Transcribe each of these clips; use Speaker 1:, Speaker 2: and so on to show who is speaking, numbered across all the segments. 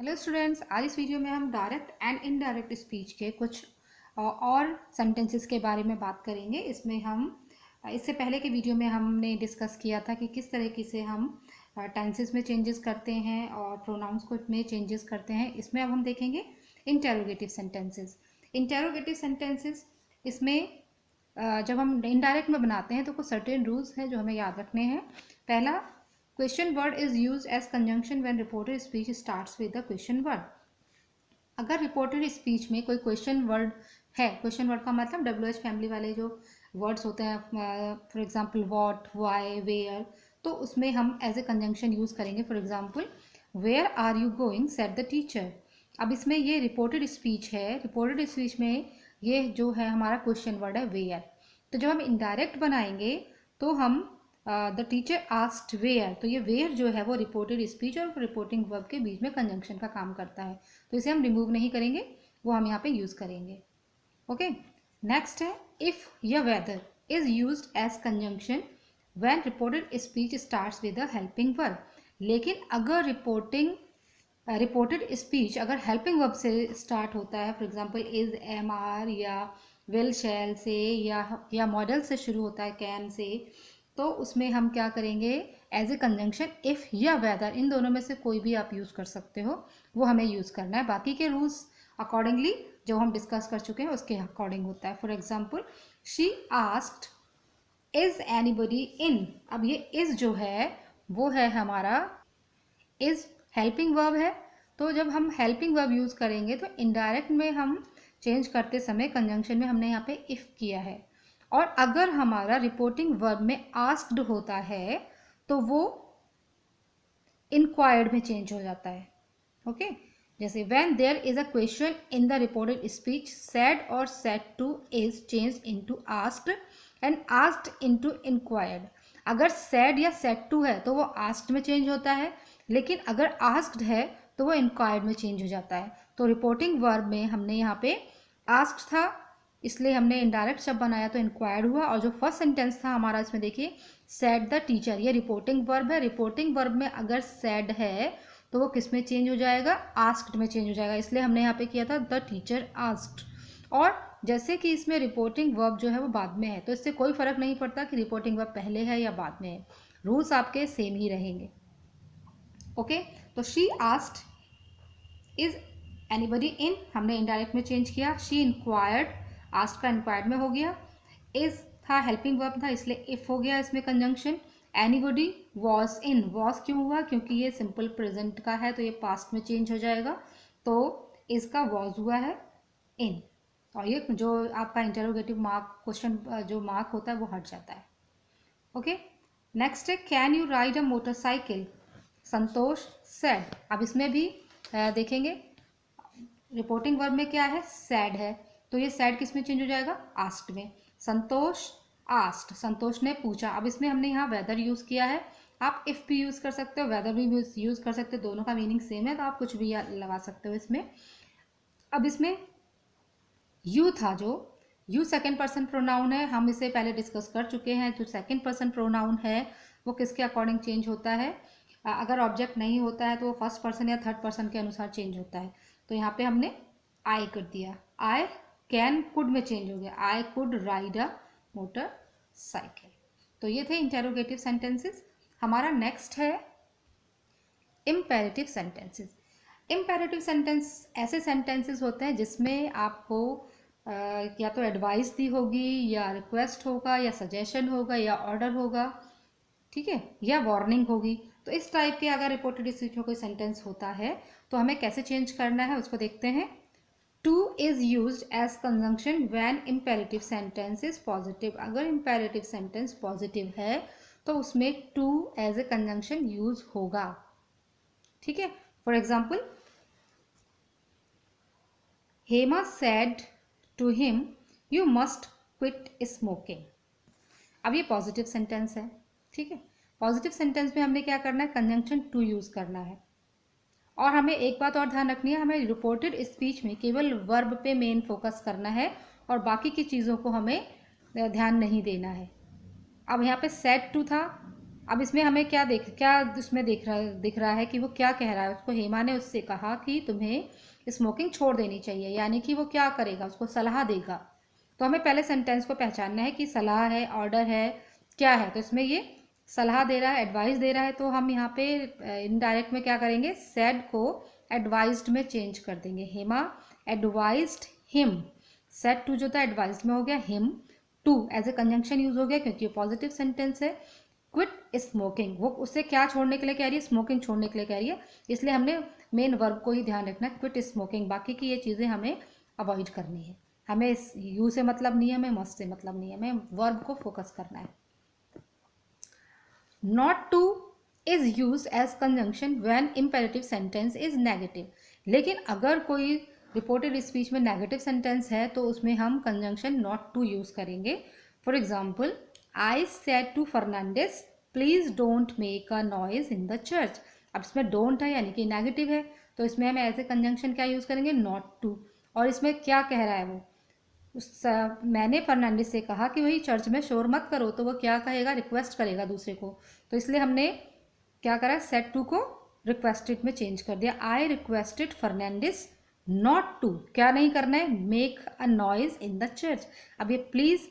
Speaker 1: Hello students, आज इस video में हम डायरेक्ट एंड इनडायरेक्ट स्पीच के कुछ और सेंटेंसेस के बारे में बात करेंगे। इसमें हम इससे पहले के वीडियो में हमने डिस्कस किया था कि किस तरीके से हम टेंसेस में चेंजेस करते हैं और प्रोनाउंस को में चेंजेस करते हैं। इसमें अब हम देखेंगे इंटेरोगेटिव सेंटेंसेस। इंटेरोगेटिव सेंटेंसेस इसमें जब हम इनडायरेक्ट में बनाते हैं तो कुछ सर्टेन रूल्स हैं जो हमें याद रखने हैं। पहला, question word is use as conjunction when reported speech starts with the question word. अगर रिपोर्टेड स्पीच में कोई क्वेश्चन वर्ड है, क्वेश्चन वर्ड का मतलब WH फैमिली वाले जो वर्ड्स होते हैं, for example what, why, where, तो उसमें हम एज ए कंजंक्शन यूज करेंगे। For example, where are you going said the teacher. अब इसमें ये रिपोर्टेड स्पीच है, रिपोर्टेड स्पीच में ये जो है हमारा क्वेश्चन वर्ड है वेयर। तो जब हम इनडायरेक्ट बनाएंगे तो हम द टीचर आस्क्ड वेयर, तो ये वेयर जो है वो रिपोर्टेड स्पीच और रिपोर्टिंग वर्ब के बीच में कंजंक्शन का काम करता है, तो इसे हम रिमूव नहीं करेंगे, वो हम यहाँ पे यूज करेंगे। ओके, नेक्स्ट है इफ या whether is used as conjunction when reported speech starts with a helping verb. लेकिन अगर रिपोर्टेड स्पीच अगर हेल्पिंग वर्ब से स्टार्ट होता है, for example is, am, are या विल, शैल से या मॉडल से शुरू होता है, कैन से, तो उसमें हम क्या करेंगे एज ए कंजंक्शन इफ या वेदर, इन दोनों में से कोई भी आप यूज़ कर सकते हो, वो हमें यूज़ करना है। बाकी के रूल्स अकॉर्डिंगली जो हम डिस्कस कर चुके हैं उसके अकॉर्डिंग होता है। For example, she asked is anybody in. अब ये इज जो है वो है हमारा, इज हेल्पिंग वर्ब है, तो जब हम हेल्पिंग वर्ब यूज़ करेंगे तो इनडायरेक्ट में हम चेंज करते समय कंजंक्शन में हमने यहाँ पे इफ़ किया है। और अगर हमारा रिपोर्टिंग वर्ब में आस्क्ड होता है तो वो इंक्वायर्ड में चेंज हो जाता है। ओके, जैसे when there is a question in the reported speech, said और said to is change into asked and asked into inquired. अगर सेड या सेड टू है तो वो आस्क्ड में चेंज होता है, लेकिन अगर आस्क्ड है तो वो इंक्वायर्ड में चेंज हो जाता है। तो रिपोर्टिंग वर्ब में हमने यहाँ पे आस्क्ड था, इसलिए हमने इनडायरेक्ट शब्द बनाया तो इंक्वायर्ड हुआ। और जो फर्स्ट सेंटेंस था हमारा, इसमें देखिए सेड द टीचर, ये रिपोर्टिंग वर्ब है। रिपोर्टिंग वर्ब में अगर सेड है तो वो किस में चेंज हो जाएगा, आस्क्ड में चेंज हो जाएगा, इसलिए हमने यहाँ पे किया था द टीचर आस्क्ड। और जैसे कि इसमें रिपोर्टिंग वर्ब जो है वो बाद में है, तो इससे कोई फर्क नहीं पड़ता कि रिपोर्टिंग वर्ब पहले है या बाद में है, रूल्स आपके सेम ही रहेंगे। ओके, तो she asked is anybody in, हमने इनडायरेक्ट में चेंज किया। शी इंक्वायर्ड, आस्क्ड का इंक्वायर्ड में हो गया। इज था हेल्पिंग वर्ब था, इसलिए इफ हो गया इसमें conjunction. Anybody was in, was क्यों हुआ, क्योंकि ये सिंपल प्रेजेंट का है तो ये पास्ट में चेंज हो जाएगा, तो इसका वॉज हुआ है इन, और ये जो आपका इंटरोगेटिव मार्क क्वेश्चन जो मार्क होता है वो हट जाता है। ओके, नेक्स्ट है can you ride a motorcycle, Santosh said. अब इसमें भी देखेंगे रिपोर्टिंग वर्ब में क्या है, सैड है, तो ये सैड किस में चेंज हो जाएगा, आस्क्ड में। संतोष आस्क्ड, संतोष ने पूछा। अब इसमें हमने यहाँ वेदर यूज़ किया है, आप इफ़ भी यूज़ कर सकते हो, वेदर भी यूज़ कर सकते हो, दोनों का मीनिंग सेम है तो आप कुछ भी लगा सकते हो इसमें। अब इसमें यू था, जो यू सेकेंड पर्सन प्रोनाउन है, हम इसे पहले डिस्कस कर चुके हैं। जो सेकेंड पर्सन प्रोनाउन है वो किसके अकॉर्डिंग चेंज होता है, अगर ऑब्जेक्ट नहीं होता है तो वो फर्स्ट पर्सन या थर्ड पर्सन के अनुसार चेंज होता है। तो यहाँ पे हमने आई कर दिया, आई कैन कुड में चेंज हो गया, I could ride a motor cycle. तो ये थे इंटेरोगेटिव सेंटेंसेस। हमारा नेक्स्ट है इम्पेरेटिव सेंटेंसेस। इम्पेरेटिव सेंटेंस ऐसे सेंटेंसेस होते हैं जिसमें आपको या तो एडवाइस दी होगी या रिक्वेस्ट होगा या सजेशन होगा या ऑर्डर होगा, ठीक है, या वार्निंग होगी। तो इस टाइप के अगर रिपोर्टेड स्पीच में कोई सेंटेंस होता है तो हमें कैसे चेंज करना है उसको देखते हैं। To is used as conjunction when imperative sentence is positive. अगर इम्पेरेटिव सेंटेंस पॉजिटिव है तो उसमें to as a conjunction use होगा, ठीक है। For example, Hema said to him you must quit smoking. अब ये पॉजिटिव सेंटेंस है, ठीक है। पॉजिटिव सेंटेंस में हमने क्या करना है, कंजंक्शन टू यूज़ करना है। और हमें एक बात और ध्यान रखनी है, हमें रिपोर्टेड स्पीच में केवल वर्ब पे मेन फोकस करना है और बाकी की चीज़ों को हमें ध्यान नहीं देना है। अब यहाँ पे सेड टू था, अब इसमें हमें क्या दिख रहा है कि वो क्या कह रहा है। उसको हेमा ने उससे कहा कि तुम्हें स्मोकिंग छोड़ देनी चाहिए, यानी कि वो क्या करेगा, उसको सलाह देगा। तो हमें पहले सेंटेंस को पहचानना है कि सलाह है, ऑर्डर है, क्या है। तो इसमें ये सलाह दे रहा है, एडवाइस दे रहा है, तो हम यहाँ पे इनडायरेक्ट में क्या करेंगे, सेड को एडवाइज्ड में चेंज कर देंगे। Hema advised him, said to जो था एडवाइज्ड में हो गया, him to as a conjunction use हो गया क्योंकि पॉजिटिव सेंटेंस है। क्विट स्मोकिंग, वो उससे क्या छोड़ने के लिए कह रही है, स्मोकिंग छोड़ने के लिए कह रही है, इसलिए हमने मेन वर्ब को ही ध्यान रखना है, क्विट स्मोकिंग। बाकी की ये चीज़ें हमें अवॉइड करनी है। हमें इस यू से मतलब नहीं है, हमें मस्ट से मतलब नहीं है, हमें वर्ब को फोकस करना है। Not to is use as conjunction when imperative sentence is negative. लेकिन अगर कोई रिपोर्टेड स्पीच में नेगेटिव सेंटेंस है तो उसमें हम कंजंक्शन नॉट टू यूज करेंगे। For example, I said to Fernandes please don't make a noise in the church. अब इसमें डोंट है यानी कि नेगेटिव है, तो इसमें हम एज ए कंजंक्शन क्या यूज करेंगे, नॉट टू। और इसमें क्या कह रहा है वो, मैंने फर्नांडिस से कहा कि वही चर्च में शोर मत करो, तो वो क्या कहेगा, रिक्वेस्ट करेगा दूसरे को। तो इसलिए हमने क्या करा, सेड टू को रिक्वेस्टेड में चेंज कर दिया। I requested Fernandes not to, क्या नहीं करना है, make a noise in the church. अब ये प्लीज़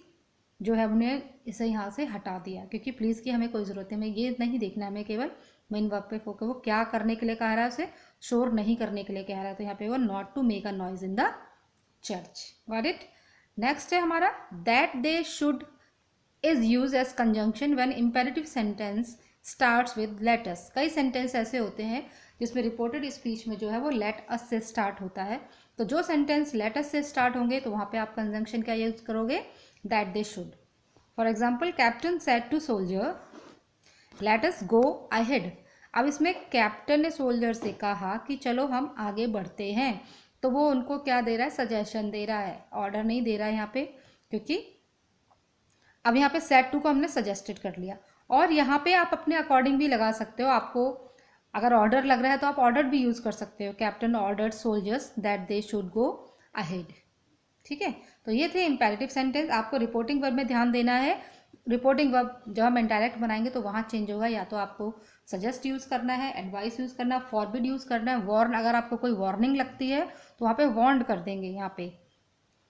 Speaker 1: जो है उन्हें इसे यहाँ से हटा दिया, क्योंकि प्लीज़ की हमें कोई ज़रूरत है, हमें ये नहीं देखना, हमें केवल मेन वर्ब पे फोकस, वो क्या करने के लिए कह रहा है, उसे शोर नहीं करने के लिए कह रहा है। तो यहाँ पे वो not to make a noise in the church. Got it. Next है हमारा that they should is use as conjunction when imperative sentence starts with let us. कई सेंटेंस ऐसे होते हैं जिसमें रिपोर्टेड स्पीच में जो है वो लेट अस से स्टार्ट होता है। तो जो सेंटेंस लेट अस से स्टार्ट होंगे तो वहाँ पे आप कंजंक्शन क्या यूज करोगे, that they should. For example, captain said to soldier let us go ahead. अब इसमें कैप्टन ने सोल्जर से कहा कि चलो हम आगे बढ़ते हैं, तो वो उनको क्या दे रहा है, सजेशन दे रहा है, ऑर्डर नहीं दे रहा है यहाँ पे, क्योंकि अब यहाँ पे सेड टू को हमने सजेस्टेड कर लिया। और यहाँ पे आप अपने अकॉर्डिंग भी लगा सकते हो, आपको अगर ऑर्डर लग रहा है तो आप ऑर्डर भी यूज़ कर सकते हो, captain ordered soldiers that they should go ahead. ठीक है, तो ये थे इंपेरेटिव सेंटेंस। आपको रिपोर्टिंग वर्ब में ध्यान देना है। रिपोर्टिंग वर्ब जब हम इनडायरेक्ट बनाएंगे तो वहाँ चेंज होगा, या तो आपको सजेस्ट यूज़ करना है, एडवाइस यूज़ करना है, फॉरबिड यूज़ करना है, वार्न, अगर आपको कोई वार्निंग लगती है तो वहाँ पे वार्न कर देंगे यहाँ पे।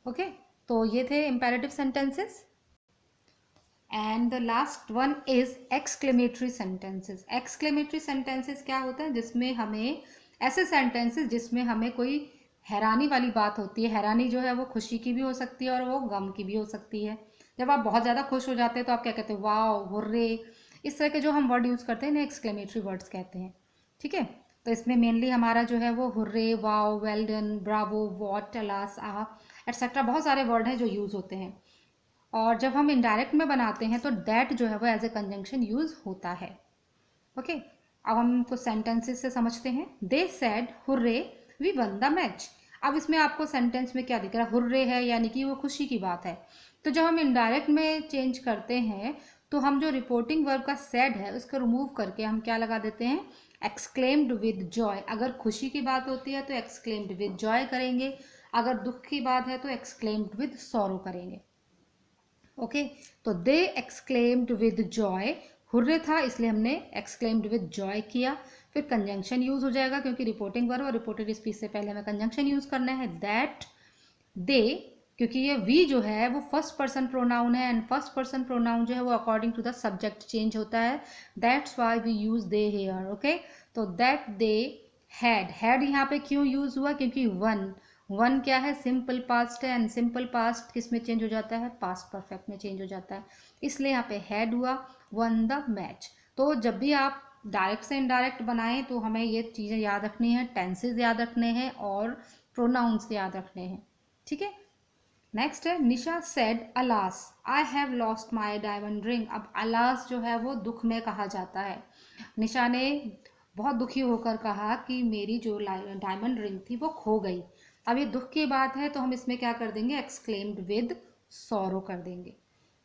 Speaker 1: ओके, तो ये थे imperative sentences. And the last one is exclamatory sentences. Exclamatory sentences क्या होता है, जिसमें हमें ऐसे सेंटेंसेस जिसमें हमें कोई हैरानी वाली बात होती है। हैरानी जो है वो खुशी की भी हो सकती है और वो गम की भी हो सकती है। जब आप बहुत ज़्यादा खुश हो जाते हैं तो आप क्या कहते हैं, वाओ, हुर्रे, इस तरह के जो हम वर्ड यूज़ करते हैं ना एक्सक्लेमेटरी वर्ड्स कहते हैं। ठीक है, तो इसमें मेनली हमारा जो है वो hurray, wow, well done, Bravo, what, alas, ah etcetera बहुत सारे वर्ड हैं जो यूज़ होते हैं। और जब हम इनडायरेक्ट में बनाते हैं तो दैट जो है वो एज ए कंजंक्शन यूज होता है। ओके, अब हम कुछ सेंटेंसेस से समझते हैं। They said hurray we won the match. अब इसमें आपको सेंटेंस में क्या दिख रहा है, हुर्रे है यानी कि वो खुशी की बात है। तो जब हम इनडायरेक्ट में चेंज करते हैं तो हम जो रिपोर्टिंग वर्ब का सेड है उसको रिमूव करके हम क्या लगा देते हैं, एक्सक्लेम्ड विद जॉय। अगर खुशी की बात होती है तो एक्सक्लेम्ड विद जॉय करेंगे, अगर दुख की बात है तो एक्सक्लेम्ड विद सॉरो करेंगे। ओके, तो दे एक्सक्लेम्ड विद जॉय, हुर्रे था इसलिए हमने एक्सक्लेम्ड विद जॉय किया। फिर कंजंक्शन यूज हो जाएगा क्योंकि रिपोर्टिंग वर्ब और रिपोर्टेड स्पीच से पहले हमें कंजंक्शन यूज करना है। दैट दे, क्योंकि ये वी जो है वो फर्स्ट पर्सन प्रोनाउन है, एंड फर्स्ट पर्सन प्रोनाउन जो है वो according to the subject change होता है। That's why we use they here. Okay, तो दैट दे हैड यहाँ पे क्यों यूज हुआ, क्योंकि वन क्या है, सिंपल पास्ट है, एंड सिंपल पास्ट किस में चेंज हो जाता है, पास्ट परफेक्ट में चेंज हो जाता है, इसलिए यहाँ पे हैड हुआ, वन द मैच। तो जब भी आप डायरेक्ट से इनडायरेक्ट बनाएं तो हमें ये चीज़ें याद रखनी है, टेंसेज याद रखने हैं और प्रोनाउंस याद रखने हैं। ठीक है, नेक्स्ट है Nisha said alas I have lost my diamond ring. अब अलास जो है वो दुख में कहा जाता है। निशा ने बहुत दुखी होकर कहा कि मेरी जो डायमंड रिंग थी वो खो गई। अब ये दुख की बात है तो हम इसमें क्या कर देंगे, एक्सक्लेम्ड विद सॉरो कर देंगे।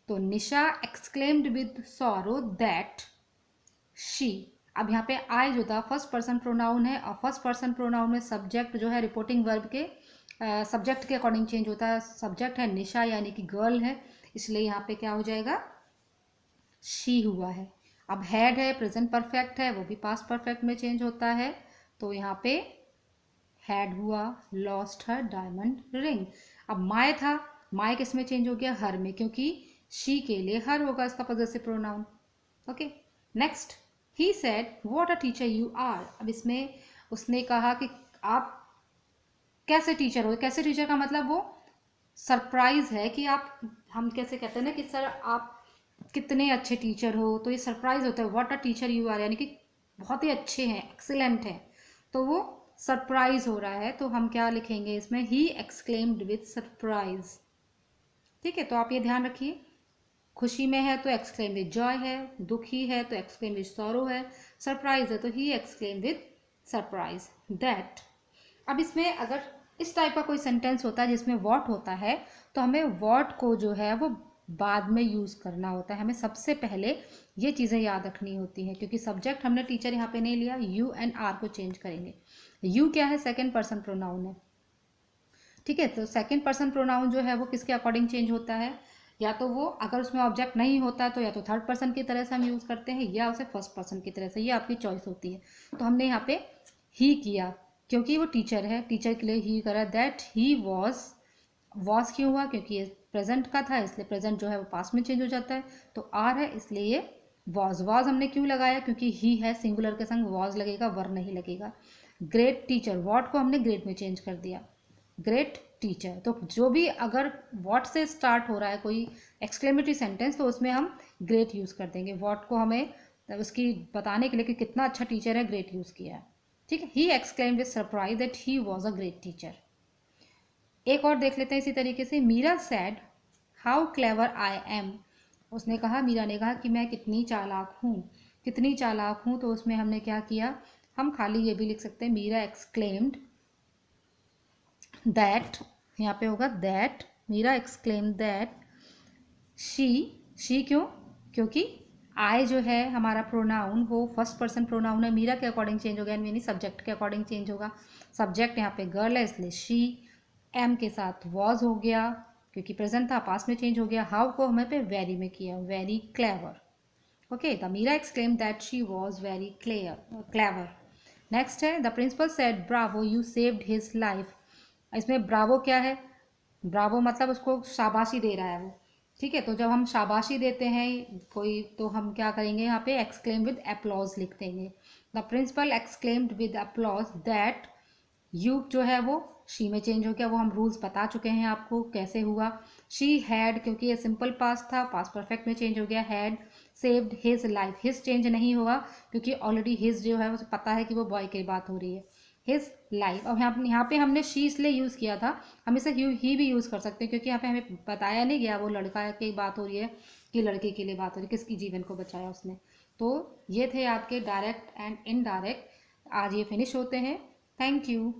Speaker 1: तो Nisha exclaimed with sorrow that she. अब यहाँ पे आई जो था फर्स्ट पर्सन प्रोनाउन है, और फर्स्ट पर्सन प्रोनाउन में सब्जेक्ट जो है रिपोर्टिंग वर्ब के सब्जेक्ट के अकॉर्डिंग चेंज होता है। सब्जेक्ट है निशा यानी कि गर्ल है, इसलिए यहाँ पे क्या हो जाएगा, शी हुआ है। अब हैड है, प्रेजेंट परफेक्ट है, वो भी पास्ट परफेक्ट में चेंज होता है, तो यहाँ पे हैड हुआ, लॉस्ट हर डायमंड रिंग। अब माय था, माय किस में चेंज हो गया, हर में, क्योंकि शी के लिए हर होगा इसका possessive pronoun. Okay, next, he said what a teacher you are. अब इसमें उसने कहा कि आप कैसे टीचर हो। कैसे टीचर का मतलब वो सरप्राइज है कि आप, हम कैसे कहते हैं ना कि सर आप कितने अच्छे टीचर हो, तो ये सरप्राइज होता है, what a teacher you are, यानी कि बहुत ही अच्छे हैं, एक्सीलेंट हैं, तो वो सरप्राइज हो रहा है। तो हम क्या लिखेंगे इसमें, ही एक्सक्लेम्ड विथ सरप्राइज। ठीक है, तो आप ये ध्यान रखिए, खुशी में है तो एक्सक्लेम विद जॉय है, दुखी है तो एक्सक्लेम विद सॉरो है, सरप्राइज है तो ही एक्सक्लेम विद सरप्राइज दैट। अब इसमें अगर इस टाइप का कोई सेंटेंस होता है जिसमें वॉट होता है, तो हमें वॉट को जो है वो बाद में यूज़ करना होता है। हमें सबसे पहले ये चीज़ें याद रखनी होती हैं, क्योंकि सब्जेक्ट हमने टीचर यहाँ पे नहीं लिया, यू एंड आर को चेंज करेंगे। यू क्या है, सेकेंड पर्सन प्रोनाउन है। ठीक है, तो सेकेंड पर्सन प्रोनाउन जो है वो किसके अकॉर्डिंग चेंज होता है, या तो वो अगर उसमें ऑब्जेक्ट नहीं होता तो या तो थर्ड पर्सन की तरह से हम यूज़ करते हैं, या उसे फर्स्ट पर्सन की तरह से, ये आपकी चॉइस होती है। तो हमने यहाँ पे ही किया क्योंकि वो टीचर है, टीचर के लिए ही करा। दैट ही वॉज क्यों हुआ, क्योंकि ये प्रेजेंट का था, इसलिए प्रेजेंट जो है वो पास्ट में चेंज हो जाता है, तो आर है इसलिए ये वॉज हमने क्यों लगाया, क्योंकि ही है, सिंगुलर के संग वॉज लगेगा, वर नहीं लगेगा। ग्रेट टीचर, वॉट को हमने ग्रेट में चेंज कर दिया, ग्रेट टीचर। तो जो भी अगर वॉट से स्टार्ट हो रहा है कोई एक्सक्लेमेटरी सेंटेंस, तो उसमें हम ग्रेट यूज़ कर देंगे। वॉट को हमें उसकी बताने के लिए कि कितना अच्छा टीचर है, ग्रेट यूज़ किया है। ठीक है, he exclaimed with surprise that he was a great teacher. एक और देख लेते हैं इसी तरीके से, Meera said how clever I am. उसने कहा, मीरा ने कहा कि मैं कितनी चालाक हूँ, कितनी चालाक हूँ, तो उसमें हमने क्या किया, हम खाली ये भी लिख सकते हैं, मीरा एक्सक्लेम्ड दैट, यहाँ पे होगा that, Meera exclaim that she क्यों, क्योंकि आई जो है हमारा प्रोनाउन वो फर्स्ट पर्सन प्रोनाउन है, मीरा के अकॉर्डिंग चेंज होगा, यानी सब्जेक्ट के अकॉर्डिंग चेंज होगा। सब्जेक्ट यहाँ पे गर्ल है इसलिए शी, एम के साथ वॉज हो गया क्योंकि प्रेजेंट था, पास में चेंज हो गया। हाउ को हमें पे वेरी में किया, very clever. Okay, the Meera exclaim that she was very clever. Next है, the principal said bravo you saved his life. इसमें ब्रावो क्या है, ब्रावो मतलब उसको शाबाशी दे रहा है वो। ठीक है, तो जब हम शाबाशी देते हैं कोई, तो हम क्या करेंगे, यहाँ पे एक्सक्लेम विद एप्लॉज लिख देंगे। The principal exclaimed with applause that you जो है वो शी में चेंज हो गया, वो हम रूल्स बता चुके हैं आपको कैसे हुआ। शी हैड, क्योंकि ये सिंपल पास्ट था, पास्ट परफेक्ट में चेंज हो गया, had saved his life, his change नहीं हुआ क्योंकि ऑलरेडी हिज जो है उसे पता है कि वो बॉय की बात हो रही है, हिज लाइफ। और यहाँ पे हमने शी इसलिए यूज़ किया था, हम इसे ही भी यूज़ कर सकते हैं क्योंकि यहाँ पे हमें बताया नहीं गया वो लड़का की बात हो रही है कि लड़के के लिए बात हो रही है, किसकी जीवन को बचाया उसने। तो ये थे आपके डायरेक्ट एंड इनडायरेक्ट। आज ये फिनिश होते हैं। Thank you.